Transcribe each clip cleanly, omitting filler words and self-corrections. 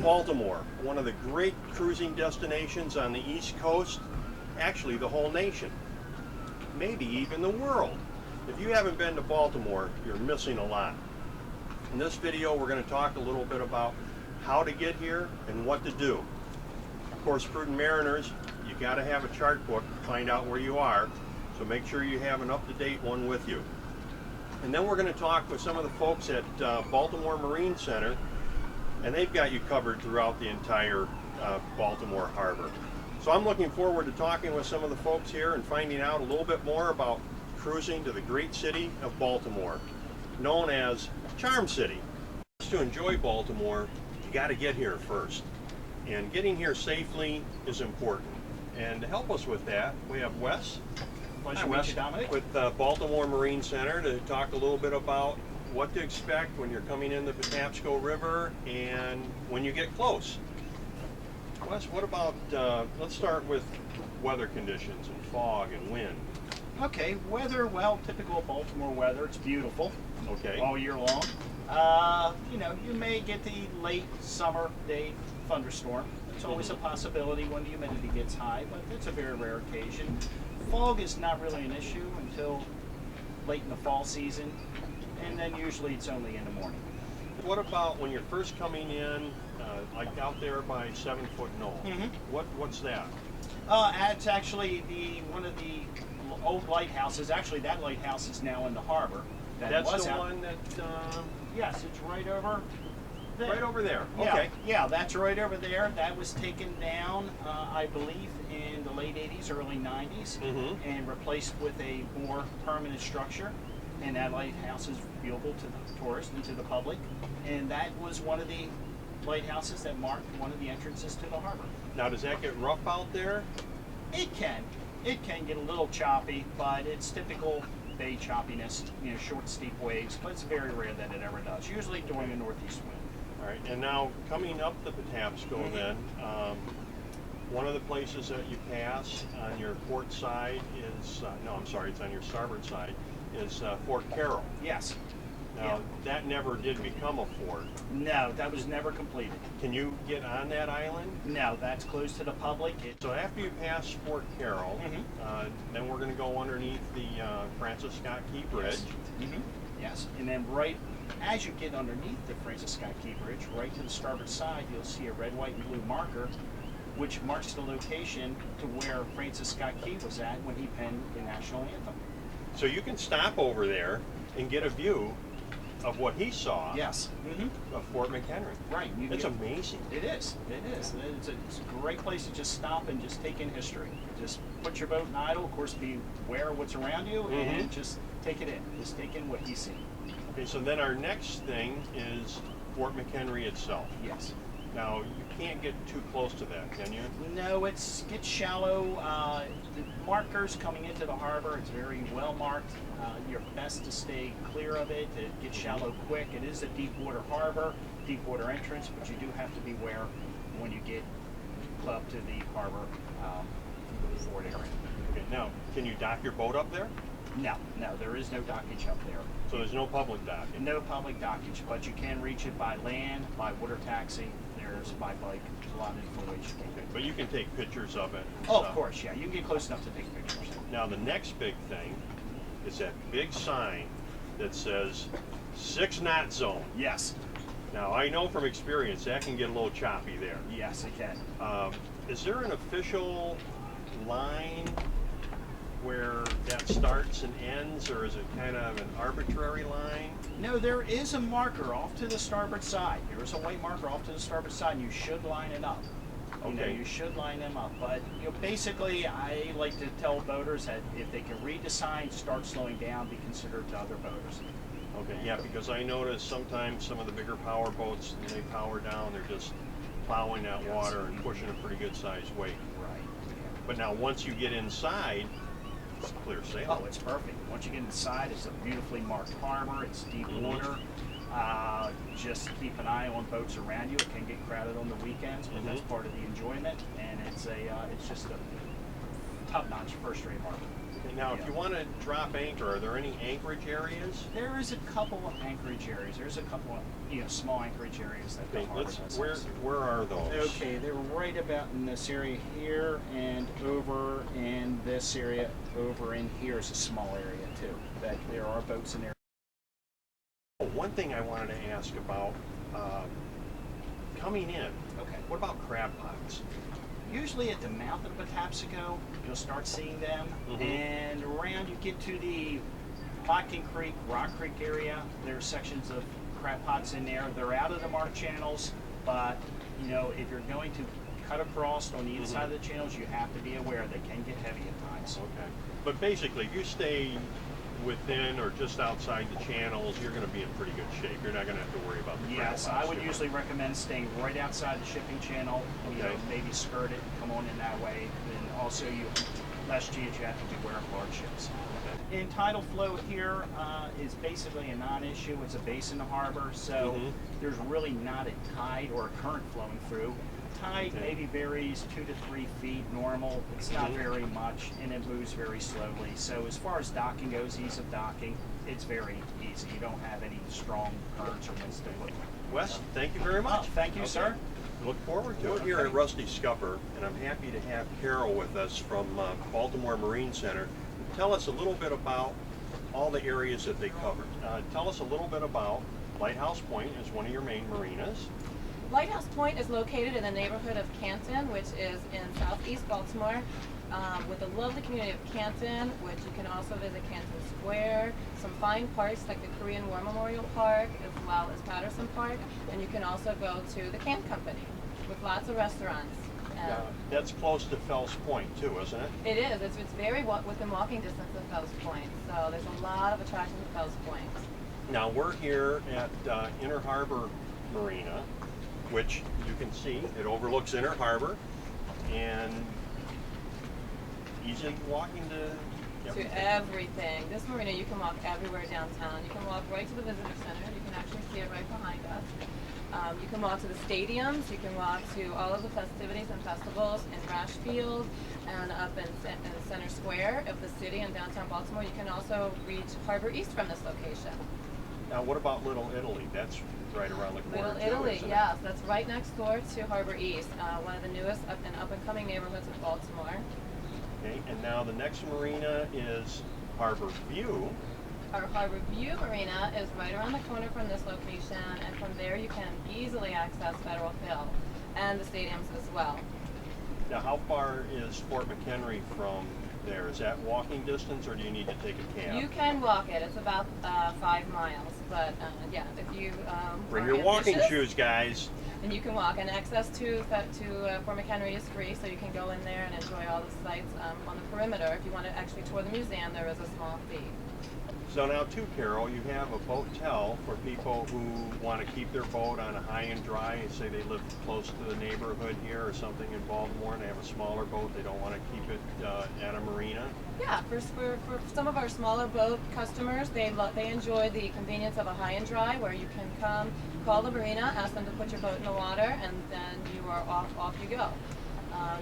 Baltimore, one of the great cruising destinations on the East Coast, actually the whole nation, maybe even the world. If you haven't been to Baltimore, you're missing a lot. In this video, we're going to talk a little bit about how to get here and what to do. Of course, prudent mariners, you got to have a chart book to find out where you are, so make sure you have an up-to-date one with you. And then we're going to talk with some of the folks at Baltimore Marine Center, and they've got you covered throughout the entire Baltimore harbor. So I'm looking forward to talking with some of the folks here and finding out a little bit more about cruising to the great city of Baltimore, known as Charm City. To enjoy Baltimore, you got to get here first, and getting here safely is important. And to help us with that, we have Wes. Pleasure to meet you, Dominic. With Baltimore Marine Center to talk a little bit about what to expect when you're coming in the Patapsco River and when you get close. Wes, what about, let's start with weather conditions and fog and wind. Okay, weather, well, typical Baltimore weather. It's beautiful. Okay. All year long. You know, you may get the late summer day thunderstorm. It's always a possibility when the humidity gets high, but it's a very rare occasion. Fog is not really an issue until late in the fall season, and then usually it's only in the morning. What about when you're first coming in, like out there by 7 Foot Knoll? What's that? It's actually one of the old lighthouses. Actually, that lighthouse is now in the harbor. That's the one that... Yes, it's right over there. Right over there, Yeah, okay. yeah, that's right over there. That was taken down, I believe, in the late 80s, early 90s, and replaced with a more permanent structure. And that lighthouse is viewable to the tourists and to the public. And that was one of the lighthouses that marked one of the entrances to the harbor. Now, does that get rough out there? It can. It can get a little choppy, but it's typical bay choppiness, you know, short, steep waves, but it's very rare that it ever does, usually during a northeast wind. All right, and now coming up the Patapsco then, one of the places that you pass on your port side is, no, I'm sorry, it's on your starboard side, is Fort Carroll. Yes. Now, that never did become a fort. No, that was never completed. Can you get on that island? No, that's closed to the public. So after you pass Fort Carroll, then we're going to go underneath the Francis Scott Key Bridge. Yes, and then right as you get underneath the Francis Scott Key Bridge, right to the starboard side, you'll see a red, white, and blue marker, which marks the location to where Francis Scott Key was at when he penned the national anthem. So you can stop over there and get a view of what he saw. Yes. Of Fort Mchenry. Right. It's amazing. It is. It is. It's a great place to just stop and just take in history. Just put your boat in idle. Of course, be aware of what's around you and just take it in. Just take in what you see. Okay, so then our next thing is Fort Mchenry itself. Yes. Now, you can't get too close to that, can you? No, it gets shallow. The markers coming into the harbor, it's very well marked. You're best to stay clear of it. It gets shallow quick. It is a deep water harbor, deep water entrance, but you do have to beware when you get up to the harbor fort area. Okay, now, can you dock your boat up there? No, there is no dockage up there. So there's no public dockage? No public dockage, but you can reach it by land, by water taxi. There's by bike. There's a lot of different ways you can do it. But you can take pictures of it. Oh, of course, yeah. You can get close enough to take pictures. Now, the next big thing is that big sign that says 6-knot zone. Yes. Now, I know from experience that can get a little choppy there. Yes, it can. Is there an official line where that starts and ends, or is it kind of an arbitrary line? No, there is a marker off to the starboard side. There is a white marker off to the starboard side, and you should line it up. Okay. You know, you should line them up. But you know, basically, I like to tell boaters that if they can read the sign, start slowing down, be considerate to other boaters. Okay, yeah, because I notice sometimes some of the bigger power boats, when they power down, they're just plowing that water and pushing a pretty good sized weight. Right. But now once you get inside, it's clear sailing. Oh, it's perfect. Once you get inside, it's a beautifully marked harbor. It's deep water. Just keep an eye on boats around you. It can get crowded on the weekends, but that's part of the enjoyment. And it's just a top-notch, first-rate harbor. Okay, now, if you want to drop anchor, are there any anchorage areas? There is a couple of anchorage areas. There's a couple of small anchorage areas that the Okay, harbor does. where are those? Okay, they're right about in this area here, and over in this area. Over in here is a small area too. That there are boats in there. Oh, one thing I wanted to ask about coming in. Okay. What about crab pots? Usually at the mouth of Patapsco, you'll start seeing them, and around you get to the Botkin Creek, Rock Creek area, there are sections of crab pots in there. They're out of the marked channels, but if you're going to cut across on the inside of the channels, you have to be aware they can get heavy at times. Okay. But basically, if you stay within or just outside the channels, you're going to be in pretty good shape. You're not going to have to worry about the crab Yes, pots I would too usually recommend staying right outside the shipping channel. Okay. Maybe skirt it and come on in that way. And also, less chance you have to beware of large ships. Okay. In tidal flow here is basically a non-issue. It's a base in the harbor, so there's really not a tide or a current flowing through. Tide maybe varies 2 to 3 feet normal. It's not very much, and it moves very slowly. So as far as docking goes, ease of docking, it's very easy. You don't have any strong currents or winds to it. Wes, thank you very much. Oh, thank you, sir. Look forward to it here at Rusty Scupper, and I'm happy to have Carol with us from Baltimore Marine Center. Tell us a little bit about all the areas that they cover. Tell us a little bit about Lighthouse Point as one of your main marinas. Lighthouse Point is located in the neighborhood of Canton, which is in southeast Baltimore, with the lovely community of Canton, which you can also visit Canton Square, some fine parks like the Korean War Memorial Park, as well as Patterson Park, and you can also go to the Can Company with lots of restaurants. That's close to Fells Point too, isn't it? It is. It's very within walking distance of Fells Point, so there's a lot of attractions at Fells Point. Now we're here at Inner Harbor Marina, which you can see, it overlooks Inner Harbor, and easy walking to everything. This marina, you can walk everywhere downtown. You can walk right to the visitor center. You can actually see it right behind us. You can walk to the stadiums. You can walk to all of the festivities and festivals in Rashfield and up in Center Square of the city in downtown Baltimore. You can also reach Harbor East from this location. Now, what about Little Italy? That's right around the corner. Little Italy, yes, that's right next door to Harbor East, one of the newest and up-and-coming neighborhoods of Baltimore. Okay, and now the next marina is Harbor View. Our Harbor View Marina is right around the corner from this location, and from there you can easily access Federal Hill and the stadiums as well. Now, how far is Fort Mchenry from there? Is that walking distance, or do you need to take a cab? You can walk it. It's about 5 miles, but yeah, if you bring are your walking ambitious, shoes, guys. and you can walk. And access to Fort McHenry is free, so you can go in there and enjoy all the sights on the perimeter. If you want to actually tour the museum, there is a small fee. So now too, Carol, you have a boatel for people who want to keep their boat on a high and dry. Say they live close to the neighborhood here or something in Baltimore and they have a smaller boat, they don't want to keep it at a marina. Yeah, for some of our smaller boat customers, they enjoy the convenience of a high and dry where you can come, call the marina, ask them to put your boat in the water, and then you are off you go.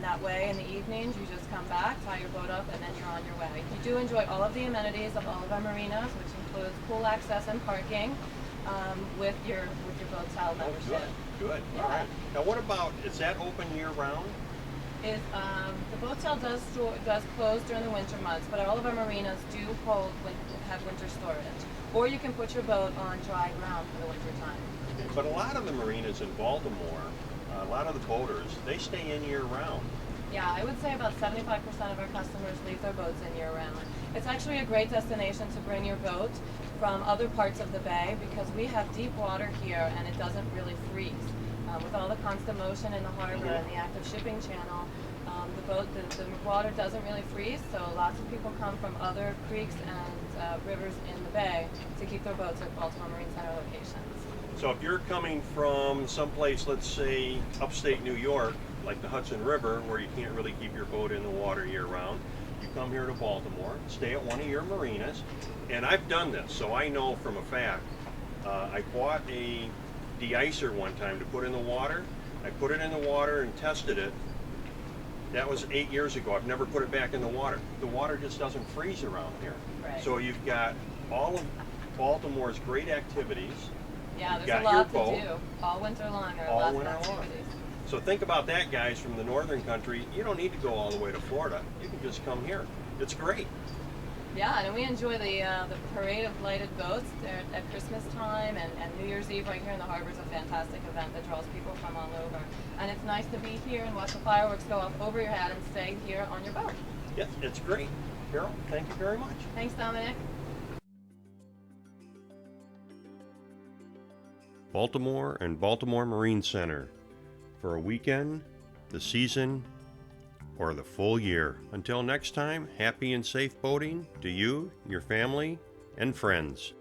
That way, in the evenings, you just come back, tie your boat up, and then you're on your way. You do enjoy all of the amenities of all of our marinas, which includes pool access and parking with your boatel membership. Good. Yeah. All right. Now, what about, is that open year round? The boatel does close during the winter months, but all of our marinas do have winter storage. Or you can put your boat on dry ground for the winter time. But a lot of the marinas in Baltimore, a lot of the boaters, they stay in year round. Yeah, I would say about 75% of our customers leave their boats in year round. It's actually a great destination to bring your boat from other parts of the bay because we have deep water here and it doesn't really freeze. With all the constant motion in the harbor and the active shipping channel, the water doesn't really freeze, so lots of people come from other creeks and rivers in the bay to keep their boats at Baltimore Marine Center locations. So if you're coming from someplace, let's say upstate New York, like the Hudson River, where you can't really keep your boat in the water year round, you come here to Baltimore, stay at one of your marinas, and I've done this, so I know from a fact. I bought a de-icer one time to put in the water. I put it in the water and tested it, That was 8 years ago. I've never put it back in the water. The water just doesn't freeze around here. Right. So you've got all of Baltimore's great activities. Yeah, You've there's a got your lot to boat. do. All winter long, there are All lots of winter long. activities. So think about that, guys, from the northern country. You don't need to go all the way to Florida. You can just come here. It's great. Yeah, and we enjoy the parade of lighted boats there at Christmas time, and New Year's Eve right here in the harbor is a fantastic event that draws people from all over. And it's nice to be here and watch the fireworks go off over your head and stay here on your boat. Yeah, it's great. Carol, thank you very much. Thanks, Dominic. Baltimore and Baltimore Marine Center. For a weekend, the season, or the full year. Until next time, happy and safe boating to you, your family, and friends.